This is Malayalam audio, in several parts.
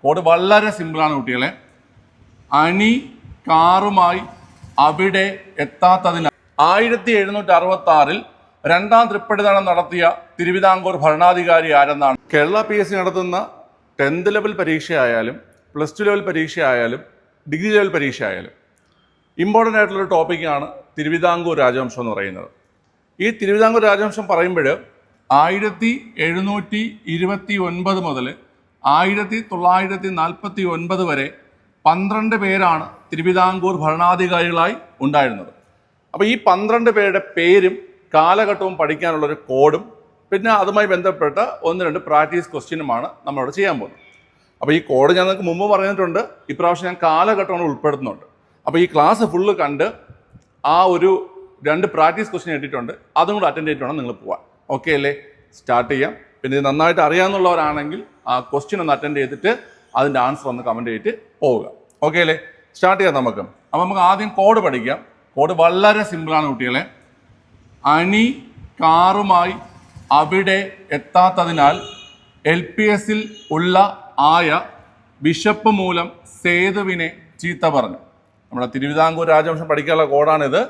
കോഡ് വളരെ സിമ്പിളാണ് കുട്ടികളെ. അണി കാറുമായി അവിടെ എത്താത്തതിനാൽ 1766 രണ്ടാം തൃപ്പടിദാനം നടത്തിയ തിരുവിതാംകൂർ ഭരണാധികാരി ആരെന്നാണ്? കേരള PSC നടത്തുന്ന 10th ലെവൽ പരീക്ഷയായാലും +2 ലെവൽ പരീക്ഷയായാലും ഡിഗ്രി ലെവൽ പരീക്ഷയായാലും ഇമ്പോർട്ടൻ്റ് ആയിട്ടുള്ളൊരു ടോപ്പിക്കാണ് തിരുവിതാംകൂർ രാജവംശം എന്ന് പറയുന്നത്. ഈ തിരുവിതാംകൂർ രാജവംശം പറയുമ്പോൾ 1729 മുതൽ 1949 വരെ 12 പേരാണ് തിരുവിതാംകൂർ ഭരണാധികാരികളായി ഉണ്ടായിരുന്നത്. അപ്പോൾ ഈ 12 പേരുടെ പേരും കാലഘട്ടവും പഠിക്കാനുള്ളൊരു കോഡും പിന്നെ അതുമായി ബന്ധപ്പെട്ട 1-2 പ്രാക്ടീസ് ക്വസ്റ്റ്യനുമാണ് നമ്മളോട് ചെയ്യാൻ പോകുന്നത്. അപ്പോൾ ഈ കോഡ് ഞാൻ നിങ്ങൾക്ക് മുമ്പ് പറഞ്ഞിട്ടുണ്ട്, ഇപ്രാവശ്യം ഞാൻ കാലഘട്ടങ്ങൾ ഉൾപ്പെടുത്തുന്നുണ്ട്. അപ്പോൾ ഈ ക്ലാസ് ഫുള്ള് കണ്ട് ആ ഒരു 2 പ്രാക്ടീസ് ക്വസ്റ്റ്യൻ ഇട്ടിട്ടുണ്ട്, അതും കൂടെ അറ്റൻഡ് ചെയ്തിട്ട് വേണം നിങ്ങൾ പോകാൻ. ഓക്കെ അല്ലേ? സ്റ്റാർട്ട് ചെയ്യാം. പിന്നെ ഇത് നന്നായിട്ട് അറിയാമെന്നുള്ളവരാണെങ്കിൽ ആ ക്വസ്റ്റ്യൻ ഒന്ന് അറ്റൻഡ് ചെയ്തിട്ട് അതിൻ്റെ ആൻസർ ഒന്ന് കമൻറ്റ് ചെയ്തിട്ട് പോവുക. ഓക്കെ അല്ലേ? സ്റ്റാർട്ട് ചെയ്യാം നമുക്ക്. അപ്പോൾ നമുക്ക് ആദ്യം കോഡ് പഠിക്കാം. കോഡ് വളരെ സിമ്പിളാണ് കുട്ടികളെ. അണി കാറുമായി അവിടെ എത്താത്തതിനാൽ LPS ഉള്ള ആയ ബിഷപ്പ് മൂലം സേതുവിനെ ചീത്ത പറഞ്ഞു. നമ്മുടെ തിരുവിതാംകൂർ രാജവംശം പഠിക്കാനുള്ള കോഡാണിത്.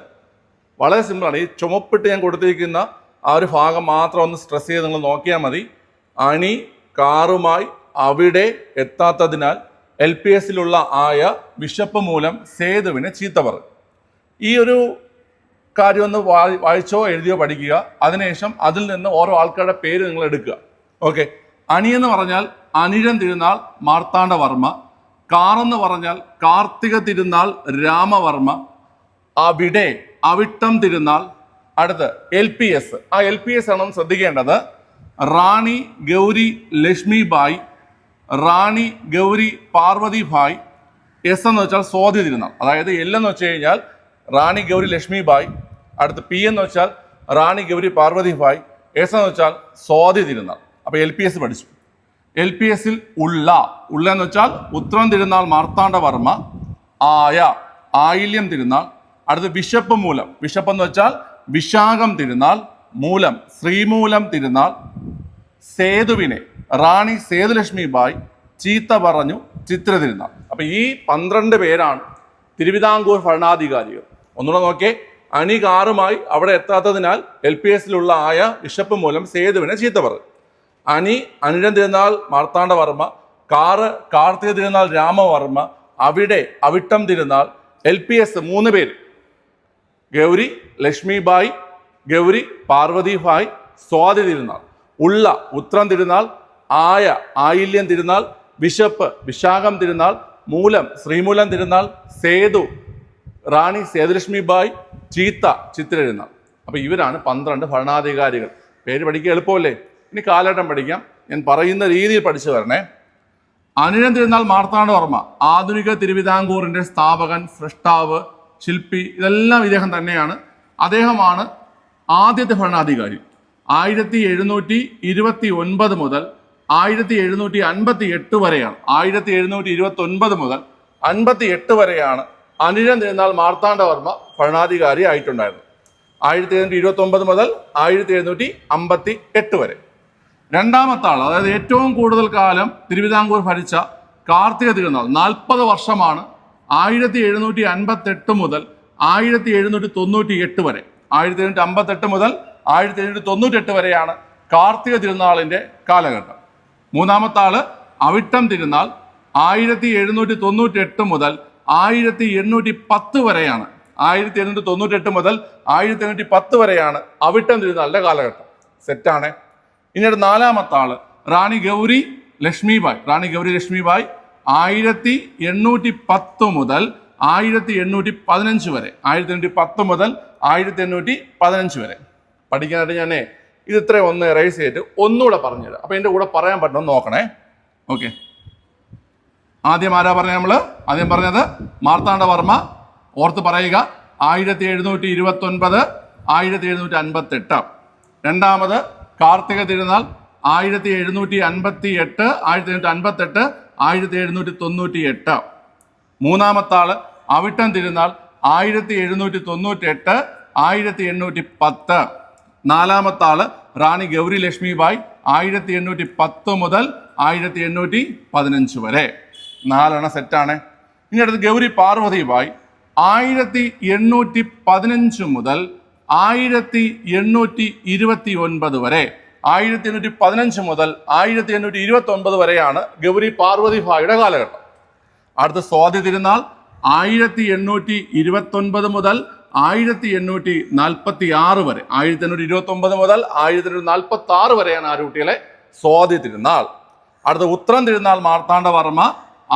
വളരെ സിമ്പിളാണ്. ഈ ചുമപ്പിട്ട് ഞാൻ കൊടുത്തിരിക്കുന്ന ആ ഒരു ഭാഗം മാത്രം ഒന്ന് സ്ട്രെസ് ചെയ്ത് നിങ്ങൾ നോക്കിയാൽ മതി. അണി കാറുമായി അവിടെ എത്താത്തതിനാൽ LPS ആയ ബിഷപ്പ് മൂലം സേതുവിനെ ചീത്ത പറഞ്ഞു. ഈ ഒരു കാര്യം ഒന്ന് വായിച്ചോ എഴുതിയോ പഠിക്കുക. അതിനുശേഷം അതിൽ നിന്ന് ഓരോ ആൾക്കാരുടെ പേര് നിങ്ങൾ എടുക്കുക. ഓക്കെ. അണി എന്ന് പറഞ്ഞാൽ അനിഴൻ തിരുനാൾ മാർത്താണ്ഡവർമ്മ. കാറെന്ന് പറഞ്ഞാൽ കാർത്തിക തിരുനാൾ രാമവർമ്മ. അവിടെ അവിട്ടം തിരുനാൾ. അടുത്ത് LPS. ആ LPS ആണ് ശ്രദ്ധിക്കേണ്ടത്. റാണി ഗൗരി ലക്ഷ്മിബായി, റാണി ഗൗരി പാർവതിഭായ്. S എന്ന് വെച്ചാൽ സ്വാതി തിരുനാൾ. അതായത് L എന്ന് വെച്ച് കഴിഞ്ഞാൽ റാണി ഗൗരി ലക്ഷ്മിബായി. അടുത്ത് P എന്ന് വെച്ചാൽ റാണി ഗൗരി പാർവതിഭായ്. S എന്ന് വെച്ചാൽ സ്വാതി തിരുനാൾ. അപ്പോൾ LPS പഠിച്ചു. LPS ഉള്ള എന്ന് വെച്ചാൽ ഉത്രം തിരുനാൾ മാർത്താണ്ഡവർമ്മ. ആയ ആയില്യം തിരുനാൾ. അടുത്ത് ബിഷപ്പ് മൂലം. ബിഷപ്പ് എന്ന് വെച്ചാൽ വിശാഖം തിരുനാൾ. മൂലം ശ്രീമൂലം തിരുനാൾ. സേതുവിനെ റാണി സേതുലക്ഷ്മിബായി ചീത്ത പറഞ്ഞു ചിത്ര തിരുനാൾ. അപ്പൊ ഈ 12 പേരാണ് തിരുവിതാംകൂർ ഭരണാധികാരികൾ. ഒന്നുകൂടെ നോക്കേ. അണി കാറുമായി അവിടെ എത്താത്തതിനാൽ LPS ആയ ബിഷപ്പ് മൂലം സേതുവിനെ ചീത്ത പറഞ്ഞു. അണി അനിഴൻ തിരുനാൾ മാർത്താണ്ഡവർമ്മ. കാറ് കാർത്തിക തിരുനാൾ രാമവർമ്മ. അവിടെ അവിട്ടം തിരുനാൾ. LPS 3 പേര്: ഗൗരി ലക്ഷ്മിബായി, ഗൗരി പാർവതിഭായ്, സ്വാതി തിരുനാൾ. ഉള്ള ഉത്രം തിരുനാൾ. ആയ ആയില്യം തിരുനാൾ. ബിഷപ്പ് വിശാഖം തിരുനാൾ. മൂലം ശ്രീമൂലം തിരുനാൾ. സേതു റാണി സേതുലക്ഷ്മിബായി. ചീത്ത ചിത്ര തിരുനാൾ. അപ്പൊ ഇവരാണ് 12 ഭരണാധികാരികൾ. പേര് പഠിക്കുക എളുപ്പമല്ലേ? ഇനി കാലഘട്ടം പഠിക്കാം. ഞാൻ പറയുന്ന രീതിയിൽ പഠിച്ചു വരണേ. അനിഴൻ തിരുനാൾ മാർത്താണ്ഡവർമ്മ ആധുനിക തിരുവിതാംകൂറിന്റെ സ്ഥാപകൻ, സൃഷ്ടാവ്, ശില്പി, ഇതെല്ലാം ഇദ്ദേഹം തന്നെയാണ്. അദ്ദേഹമാണ് ആദ്യത്തെ ഭരണാധികാരി. 1729 മുതൽ 1758 വരെയാണ്. 1729 മുതൽ 58 വരെയാണ് അനിഴൻ തിരുനാൾ മാർത്താണ്ഡവർമ്മ ഭരണാധികാരി ആയിട്ടുണ്ടായിരുന്നത്. 1729 മുതൽ 1758 വരെ. രണ്ടാമത്തെ ആൾ, അതായത് ഏറ്റവും കൂടുതൽ കാലം തിരുവിതാംകൂർ ഭരിച്ച കാർത്തിക തിരുനാൾ 40 വർഷമാണ്. 1758 മുതൽ 1798 വരെ. 1758 മുതൽ 1798 വരെയാണ് കാർത്തിക തിരുനാളിന്റെ കാലഘട്ടം. മൂന്നാമത്തെ ആള് അവിട്ടം തിരുനാൾ 1798 മുതൽ 1810 വരെയാണ്. 1798 മുതൽ 1810 വരെയാണ് അവിട്ടം തിരുനാളിന്റെ കാലഘട്ടം. സെറ്റാണ്. ഇനി നാലാമത്തെ ആള് റാണി ഗൗരി ലക്ഷ്മിബായി. റാണി ഗൗരി ലക്ഷ്മിബായി 1810 മുതൽ 1815 വരെ. 1810 മുതൽ 1815 വരെ. പഠിക്കാനായിട്ട് ഞാൻ ഇത് ഇത്രയും ഒന്ന് റൈസ് ചെയ്തിട്ട് ഒന്നുകൂടെ പറഞ്ഞുതരാം. അപ്പൊ എൻ്റെ കൂടെ പറയാൻ പറ്റുമെന്ന് നോക്കണേ. ഓക്കെ. ആദ്യം ആരാ പറഞ്ഞത്? ആദ്യം പറഞ്ഞത് മാർത്താണ്ഡവർമ്മ. ഓർത്ത് പറയുക. 1729 1758. രണ്ടാമത് കാർത്തിക തിരുനാൾ 1758 1758 1798. മൂന്നാമത്തെ ആള് അവിട്ടം തിരുനാൾ 1798 1810. നാലാമത്തെ ആള് റാണി ഗൗരി ലക്ഷ്മിബായി 1810 മുതൽ 1815 വരെ. 4 സെറ്റാണ്. ഇനി അടുത്ത് ഗൗരി പാർവതിബായ് 1815 മുതൽ 1829 വരെ. 1815 മുതൽ 1829 വരെയാണ് ഗൗരി പാർവതിബായിയുടെ കാലഘട്ടം. അടുത്ത സ്വാതി തിരുനാൾ 1829 മുതൽ 1846 വരെ. 1829 മുതൽ 1846 വരെയാണ് ആ കുട്ടികളെ സ്വാതി തിരുനാൾ. അടുത്ത ഉത്രം തിരുനാൾ മാർത്താണ്ഡവർമ്മ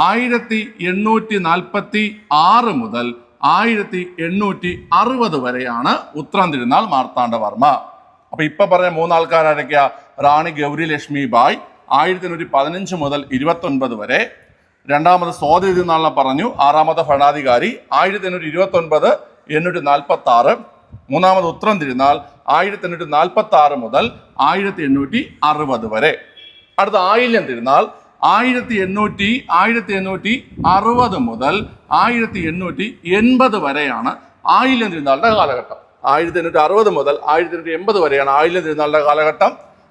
1846 മുതൽ 1860 വരെയാണ് ഉത്രം തിരുനാൾ മാർത്താണ്ഡവർമ്മ. അപ്പൊ ഇപ്പൊ പറഞ്ഞ 3 ആൾക്കാരൊക്കെയാ? റാണി ഗൗരി ലക്ഷ്മി ബായ് 1815 മുതൽ 29 വരെ. രണ്ടാമത് സ്വാതി തിരുനാളിനെ പറഞ്ഞു. 6ാമത്തെ ഭരണാധികാരി 1829 1846. മൂന്നാമത് ഉത്രം തിരുനാൾ 1846 മുതൽ 1860 വരെ. അടുത്ത ആയില്യം തിരുനാൾ 1860 മുതൽ 1880 വരെയാണ് ആയില്യം തിരുനാളിന്റെ കാലഘട്ടം. 1860 മുതൽ 1880 വരെയാണ് ആയില്യം തിരുനാളിന്റെ കാലഘട്ടം.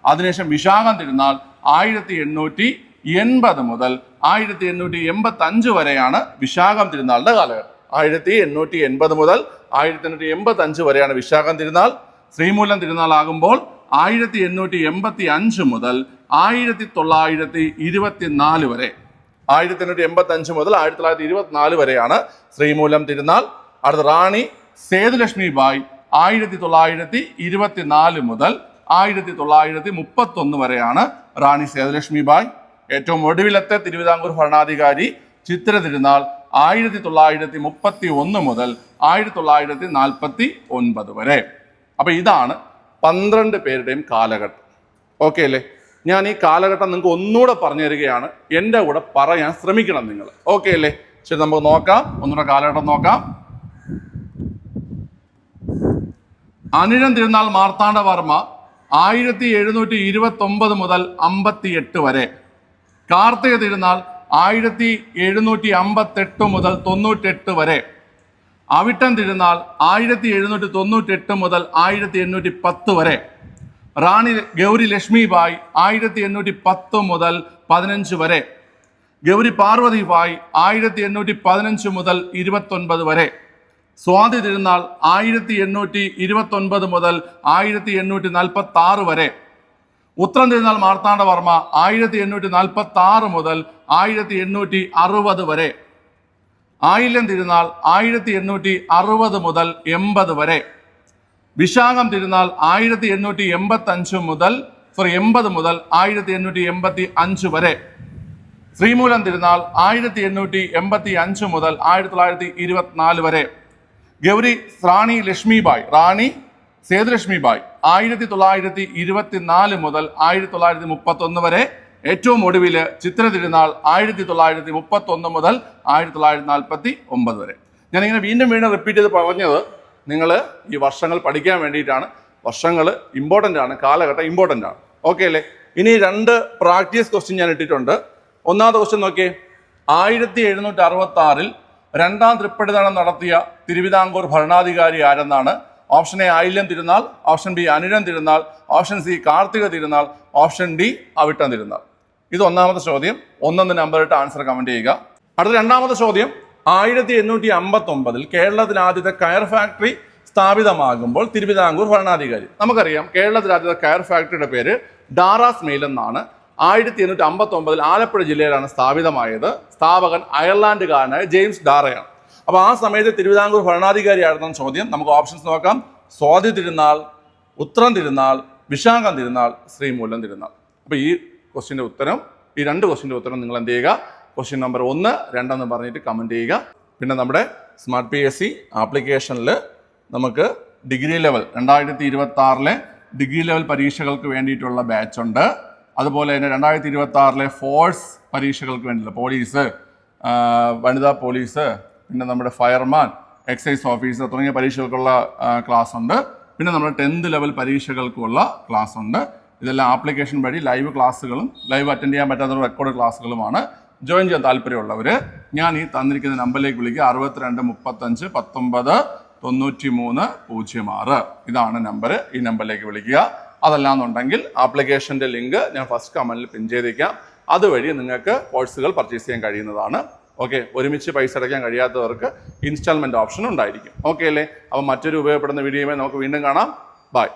അതിനുശേഷം വിശാഖം തിരുനാൾ 1880 മുതൽ 1885 വരെയാണ് വിശാഖം തിരുനാളിന്റെ കാലഘട്ടം. 1880 മുതൽ 1885 വരെയാണ് വിശാഖം തിരുനാൾ. ശ്രീമൂലം തിരുനാൾ ആകുമ്പോൾ 1885 മുതൽ 1924 വരെ. 1885 മുതൽ 1924 വരെയാണ് ശ്രീമൂലം തിരുനാൾ. അടുത്ത റാണി സേതുലക്ഷ്മി ബായ് 1924 മുതൽ 1931 വരെയാണ് റാണി സേതുലക്ഷ്മി ബായ്. ഏറ്റവും ഒടുവിലത്തെ തിരുവിതാംകൂർ ഭരണാധികാരി ചിത്തിര തിരുനാൾ 1931 മുതൽ 1949 വരെ. അപ്പൊ ഇതാണ് 12 പേരുടെയും കാലഘട്ടം. ഓക്കെ അല്ലേ? ഞാൻ ഈ കാലഘട്ടം നിങ്ങൾക്ക് ഒന്നുകൂടെ പറഞ്ഞു തരികയാണ്. എൻ്റെ കൂടെ പറയാൻ ശ്രമിക്കണം നിങ്ങൾ. ഓക്കെ അല്ലേ? ശരി, നമുക്ക് നോക്കാം. ഒന്നുകൂടെ കാലഘട്ടം നോക്കാം. അനിഴം തിരുനാൾ മാർത്താണ്ഡവർമ്മ 1729 മുതൽ 58 വരെ. കാർത്തിക തിരുനാൾ 1758 മുതൽ 98 വരെ. അവിട്ടം തിരുനാൾ 1798 മുതൽ 1810 വരെ. റാണി ഗൗരി ലക്ഷ്മി ബായ് 1810 മുതൽ 15 വരെ. ഗൗരി പാർവതി ബായ് 1815 മുതൽ 29 വരെ. സ്വാതി തിരുനാൾ 1829 മുതൽ 1846 വരെ. ഉത്രം തിരുനാൾ മാർത്താണ്ഡവർമ്മ 1846 മുതൽ 1860 വരെ. ആയില്യം തിരുനാൾ 1860 മുതൽ 80 വരെ. വിശാഖം തിരുനാൾ 1885 മുതൽ 80 മുതൽ 1885 വരെ. ശ്രീമൂലം തിരുനാൾ 1885 മുതൽ 1924 വരെ. ഗൗരി റാണി ലക്ഷ്മി ബായ്, റാണി സേതുലക്ഷ്മി ബായ് 1924 മുതൽ 1931 വരെ. ഏറ്റവും ഒടുവിൽ ചിത്ര തിരുനാൾ 1931 മുതൽ 1949 വരെ. ഞാനിങ്ങനെ വീണ്ടും റിപ്പീറ്റ് ചെയ്ത് പറഞ്ഞത് നിങ്ങൾ ഈ വർഷങ്ങൾ പഠിക്കാൻ വേണ്ടിയിട്ടാണ്. വർഷങ്ങൾ ഇമ്പോർട്ടൻ്റ് ആണ്, കാലഘട്ടം ഇമ്പോർട്ടൻ്റ് ആണ്. ഓക്കെ അല്ലേ? ഇനി 2 പ്രാക്ടീസ് ക്വസ്റ്റ്യൻ ഞാൻ ഇട്ടിട്ടുണ്ട്. ഒന്നാമത്തെ ക്വസ്റ്റ്യൻ നോക്കിയേ. 1766 2ാം തൃപ്പടിദാനം നടത്തിയ തിരുവിതാംകൂർ ഭരണാധികാരി ആരെന്നാണ്? Option A Ayilyam Thirunal, option B Anizham Thirunal, option C Karthika Thirunal, option D Avittam തിരുനാൾ. ഇത് ഒന്നാമത്തെ ചോദ്യം. 1 നമ്പർ ഇട്ട് ആൻസർ കമന്റ് ചെയ്യുക. അടുത്ത 2ാമത്തെ ചോദ്യം. 1859 കേരളത്തിൽ ആദ്യത്തെ കയർ ഫാക്ടറി സ്ഥാപിതമാകുമ്പോൾ തിരുവിതാംകൂർ ഭരണാധികാരി. നമുക്കറിയാം കേരളത്തിൽ ആദ്യത്തെ കയർ ഫാക്ടറിയുടെ പേര് ഡാറാസ് മെയിൽ എന്നാണ്. 1859 ആലപ്പുഴ ജില്ലയിലാണ് സ്ഥാപിതമായത്. സ്ഥാപകൻ അയർലാൻഡുകാരനായ ജെയിംസ് ഡാറയാണ്. അപ്പോൾ ആ സമയത്ത് തിരുവിതാംകൂർ ഭരണാധികാരി ആയിരുന്ന ചോദ്യം. നമുക്ക് ഓപ്ഷൻസ് നോക്കാം. സ്വാതി തിരുനാൾ, ഉത്രം തിരുനാൾ, വിശാഖം തിരുനാൾ, ശ്രീമൂലം തിരുനാൾ. അപ്പോൾ ഈ ക്വസ്റ്റ്യൻ്റെ ഉത്തരം, ഈ 2 ക്വസ്റ്റ്യൻ്റെ ഉത്തരം നിങ്ങൾ എന്ത് ചെയ്യുക? ക്വസ്റ്റ്യൻ നമ്പർ 1, 2 എന്ന് പറഞ്ഞിട്ട് കമൻറ്റ് ചെയ്യുക. പിന്നെ നമ്മുടെ സ്മാർട്ട് PSC ആപ്ലിക്കേഷനിൽ നമുക്ക് ഡിഗ്രി ലെവൽ 2026 ഡിഗ്രി ലെവൽ പരീക്ഷകൾക്ക് വേണ്ടിയിട്ടുള്ള ബാച്ച് ഉണ്ട്. അതുപോലെ തന്നെ 2026 ഫോഴ്സ് പരീക്ഷകൾക്ക് വേണ്ടിയുള്ള പോലീസ്, വനിതാ പോലീസ്, പിന്നെ നമ്മുടെ ഫയർമാൻ, എക്സൈസ് ഓഫീസർ തുടങ്ങിയ പരീക്ഷകൾക്കുള്ള ക്ലാസ് ഉണ്ട്. പിന്നെ നമ്മുടെ 10th ലെവൽ പരീക്ഷകൾക്കുള്ള ക്ലാസ് ഉണ്ട്. ഇതെല്ലാം ആപ്ലിക്കേഷൻ വഴി ലൈവ് ക്ലാസ്സുകളും ലൈവ് അറ്റൻഡ് ചെയ്യാൻ പറ്റാത്ത റെക്കോർഡ് ക്ലാസ്സുകളുമാണ്. ജോയിൻ ചെയ്യാൻ താല്പര്യമുള്ളവർ ഞാൻ ഈ തന്നിരിക്കുന്ന നമ്പറിലേക്ക് വിളിക്കുക. 62 35 19 93 06. ഇതാണ് നമ്പർ. ഈ നമ്പറിലേക്ക് വിളിക്കുക. അതല്ലാന്നുണ്ടെങ്കിൽ ആപ്ലിക്കേഷൻ്റെ ലിങ്ക് ഞാൻ ഫസ്റ്റ് കമൻറ്റിൽ പിൻ ചെയ്തേക്കാം. അതുവഴി നിങ്ങൾക്ക് കോഴ്സുകൾ പർച്ചേസ് ചെയ്യാൻ കഴിയുന്നതാണ്. ഓക്കെ, ഒരുമിച്ച് പൈസ അടയ്ക്കാൻ കഴിയാത്തവർക്ക് ഇൻസ്റ്റാൾമെൻറ്റ് ഓപ്ഷൻ ഉണ്ടായിരിക്കും. ഓക്കെ അല്ലേ? അപ്പോൾ മറ്റൊരു ഉപയോഗപ്പെടുന്ന വീഡിയോയുമായി നമുക്ക് വീണ്ടും കാണാം. ബൈ.